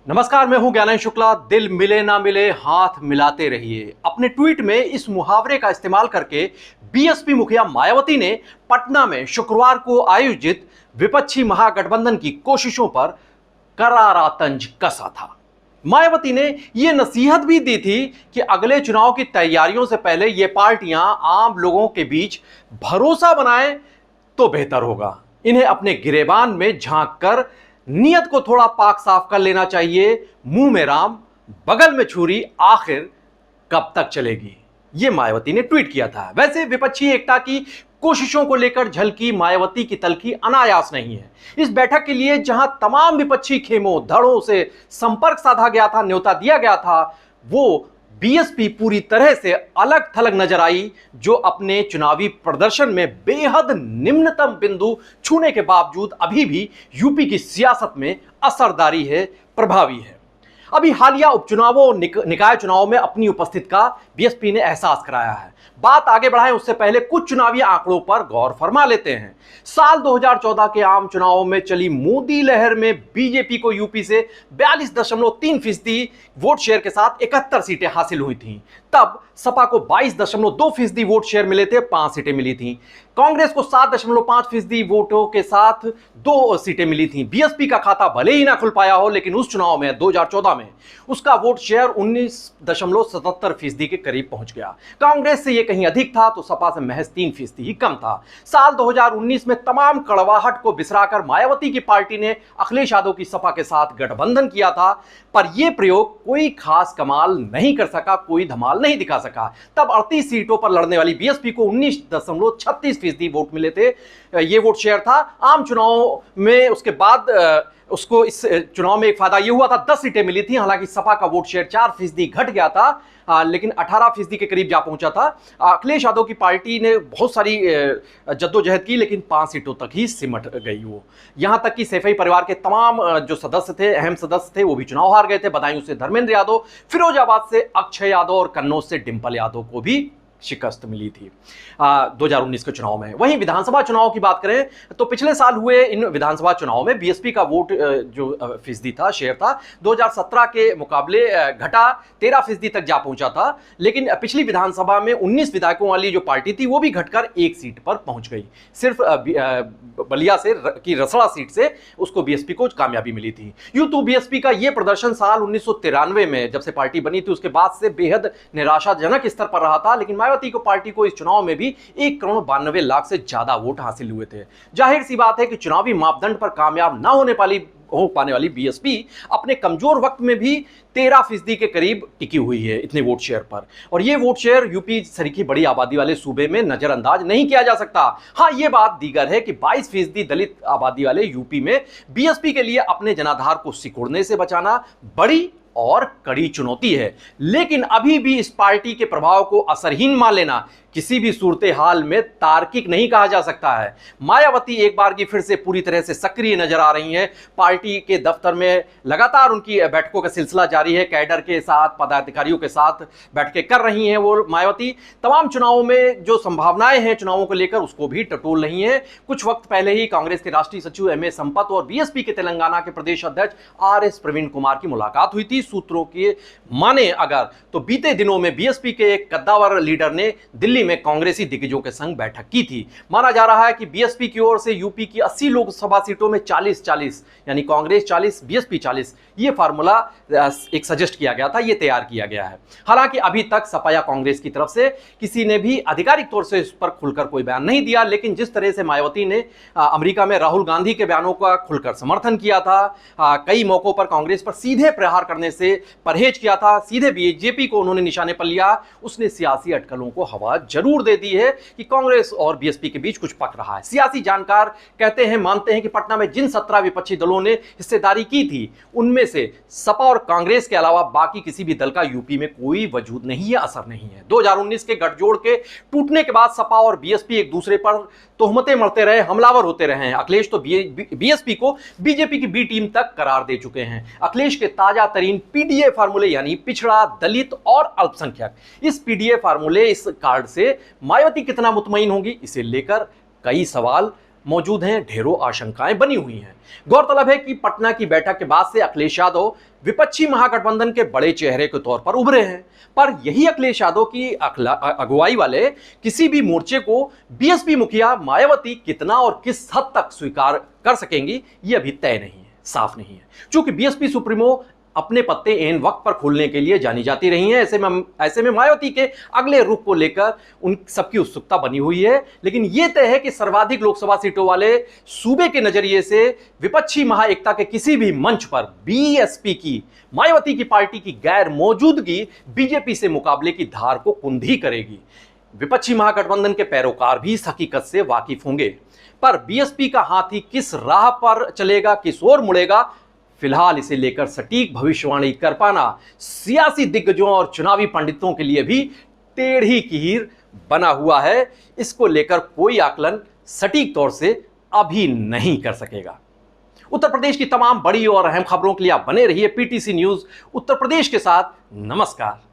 नमस्कार, मैं हूं ज्ञानंद शुक्ला। दिल मिले ना मिले, हाथ मिलाते रहिए। अपने ट्वीट में इस मुहावरे का इस्तेमाल करके बीएसपी मुखिया मायावती ने पटना में शुक्रवार को आयोजित विपक्षी महागठबंधन की कोशिशों पर करारा तंज कसा था। मायावती ने यह नसीहत भी दी थी कि अगले चुनाव की तैयारियों से पहले ये पार्टियां आम लोगों के बीच भरोसा बनाएं तो बेहतर होगा। इन्हें अपने गिरेबान में झांक कर नियत को थोड़ा पाक साफ कर लेना चाहिए। मुंह में राम, बगल में छुरी, आखिर कब तक चलेगी, यह मायावती ने ट्वीट किया था। वैसे विपक्षी एकता की कोशिशों को लेकर झलकी मायावती की तलखी अनायास नहीं है। इस बैठक के लिए जहां तमाम विपक्षी खेमों धड़ों से संपर्क साधा गया था, न्योता दिया गया था, वो बीएसपी पूरी तरह से अलग थलग नजर आई, जो अपने चुनावी प्रदर्शन में बेहद निम्नतम बिंदु छूने के बावजूद अभी भी यूपी की सियासत में असरदारी है, प्रभावी है। अभी हालिया उपचुनावों, निकाय चुनावों में अपनी उपस्थिति का बीएसपी ने एहसास कराया है। बात आगे बढ़ाएं उससे पहले कुछ चुनावी आंकड़ों पर गौर फरमा लेते हैं। साल 2014 के आम चुनावों में चली मोदी लहर में बीजेपी को यूपी से 42.3% वोट शेयर के साथ 71 सीटें हासिल हुई थीं। तब सपा को 22.2% वोट शेयर मिले थे, 5 सीटें मिली थीं। कांग्रेस को 7.5% वोटों के साथ 2 सीटें मिली थीं। बीएसपी का खाता भले ही ना खुल पाया हो, लेकिन उस चुनाव में 2014 में उसका वोट शेयर 19.77% के करीब पहुंच गया। कांग्रेस से यह कहीं अधिक था तो सपा से महज 3% ही कम था। साल 2019 में तमाम कड़वाहट को बिसराकर मायावती की पार्टी ने अखिलेश यादव की सपा के साथ गठबंधन किया था, पर यह प्रयोग कोई खास कमाल नहीं कर सका, कोई धमाल नहीं दिखा सका। तब 38 सीटों पर लड़ने वाली बीएसपी को 19.36% वोट मिले थे। यह वोट शेयर था। आम चुनाव में उसके बाद उसको इस चुनाव में एक फायदा यह हुआ था, 10 सीटें मिली थी। हालांकि सपा का वोट शेयर 4% घट गया था, लेकिन 18% के करीब जा पहुंचा था। अखिलेश यादव की पार्टी ने बहुत सारी जद्दोजहद की, लेकिन 5 सीटों तक ही सिमट गई वो। यहां तक कि सैफई परिवार के तमाम जो सदस्य थे, अहम सदस्य थे, वो भी चुनाव हार गए थे। बदायूं से धर्मेंद्र यादव, फिरोजाबाद से अक्षय यादव और कन्नौज से डिंपल यादव को भी शिकस्त मिली थी 2019 के चुनाव में। वहीं विधानसभा चुनाव की बात करें तो पिछले साल हुए इन विधानसभा चुनाव में बीएसपी का वोट जो फीसदी था, शेयर था, 2017 के मुकाबले घटा 13% तक जा पहुंचा था। लेकिन पिछली विधानसभा में 19 विधायकों वाली जो पार्टी थी वो भी घटकर 1 सीट पर पहुंच गई। सिर्फ बलिया से की रसड़ा सीट से उसको बीएसपी को कामयाबी मिली थी। यूं तो बीएसपी का यह प्रदर्शन साल 1993 में जब से पार्टी बनी थी उसके बाद से बेहद निराशाजनक स्तर पर रहा था। लेकिन मायावती को पार्टी को इस चुनाव में भी 1,92,00,000 से ज्यादा वोट हासिल हुए थे। जाहिर सी बात है कि चुनावी मापदंड पर कामयाब ना हो पाने वाली बीएसपी अपने कमजोर वक्त में भी 13% के करीब टिकी हुई है इतने वोट शेयर पर। और यह वोट शेयर यूपी सरीखी बड़ी आबादी वाले सूबे में नजरअंदाज नहीं किया जा सकता। हां, यह बात दीगर है कि 22% दलित आबादी वाले यूपी में बीएसपी के लिए अपने जनाधार को सिकुड़ने से बचाना बड़ी और कड़ी चुनौती है। लेकिन अभी भी इस पार्टी के प्रभाव को असरहीन मान लेना किसी भी सूरत हाल में तार्किक नहीं कहा जा सकता है। मायावती एक बार की फिर से पूरी तरह से सक्रिय नजर आ रही हैं। पार्टी के दफ्तर में लगातार उनकी बैठकों का सिलसिला जारी है। कैडर के साथ, पदाधिकारियों के साथ बैठकें कर रही हैं वो मायावती। तमाम चुनावों में जो संभावनाएं हैं चुनावों को लेकर उसको भी टटोल रही हैं। कुछ वक्त पहले ही कांग्रेस के राष्ट्रीय सचिव एमए संपत और बीएसपी के तेलंगाना के प्रदेश अध्यक्ष आरएस प्रवीण कुमार की मुलाकात हुई थी। सूत्रों के माने अगर तो बीते दिनों में बीएसपी के एक कद्दावर लीडर ने दिल्ली में कांग्रेसी दिग्गजों के संग बैठक की थी। माना जा रहा है कि बीएसपी की ओर से यूपी की 80 लोकसभा सीटों में 40-40 यानी कांग्रेस 40 बीएसपी 40 ये फार्मूला एक सजेस्ट किया गया था, ये तैयार किया गया है। हालांकि अभी तक सपा या कांग्रेस की तरफ से किसी ने भी आधिकारिक तौर से इस पर खुलकर कोई बयान नहीं दिया। लेकिन जिस तरह से मायावती ने अमेरिका में राहुल गांधी के बयानों का खुलकर समर्थन किया था, कई मौकों पर कांग्रेस पर सीधे प्रहार करने से परहेज किया था, सीधे बीजेपी को उन्होंने निशाने पर लिया, उसने सियासी अटकलों को हवा जरूर दे दी है कि कांग्रेस और बीएसपी के बीच कुछ पक रहा है। सियासी जानकार कहते हैं, मानते हैं कि पटना में जिन 17 विपक्षी दलों ने हिस्सेदारी की थी उनमें से सपा और कांग्रेस के अलावा बाकी किसी भी दल का यूपी में कोई वजूद नहीं है, असर नहीं है। 2019 के गठजोड़ के टूटने के बाद सपा और बीएसपी एक दूसरे पर तोहमतें मरते रहे, हमलावर होते रहे हैं। अखिलेश तो बीएसपी को बीजेपी की बी टीम तक करार दे चुके हैं। अखिलेश के ताजा तरीन पीडीए फार्मूले यानी पिछड़ा, दलित और अल्पसंख्यक, इस पीडीए फार्मूले, इस कार्ड से मायावती कितना मुतमईन होंगी, इसे लेकर कई सवाल मौजूद हैं, ढेरों आशंकाएं बनी हुई हैं। गौरतलब है कि पटना की बैठक के बाद से अखिलेश यादव विपक्षी महागठबंधन के बड़े चेहरे के तौर पर उभरे हैं, पर यही अखिलेश यादव की अगुवाई वाले किसी भी मोर्चे को बीएसपी मुखिया मायावती कितना और किस हद तक स्वीकार कर सकेंगी, ये अभी तय नहीं है, साफ नहीं है। चूंकि बीएसपी सुप्रीमो अपने पत्ते एन वक्त पर खोलने के लिए जानी जाती रही हैं, ऐसे में मायावती के अगले रुख को लेकर उन सबकी उत्सुकता बनी हुई है। लेकिन यह तय है कि सर्वाधिक लोकसभा सीटों वाले सूबे के नजरिए से विपक्षी महाएकता के किसी भी मंच पर बीएसपी की, मायावती की पार्टी की गैर मौजूदगी बीजेपी से मुकाबले की धार को कुंधी करेगी। विपक्षी महागठबंधन के पैरोकार भी इस हकीकत से वाकिफ होंगे, पर बीएसपी का हाथी किस राह पर चलेगा, किस ओर मुड़ेगा, फिलहाल इसे लेकर सटीक भविष्यवाणी कर पाना सियासी दिग्गजों और चुनावी पंडितों के लिए भी टेढ़ी कीर बना हुआ है। इसको लेकर कोई आकलन सटीक तौर से अभी नहीं कर सकेगा। उत्तर प्रदेश की तमाम बड़ी और अहम खबरों के लिए आप बने रहिए पीटीसी न्यूज उत्तर प्रदेश के साथ। नमस्कार।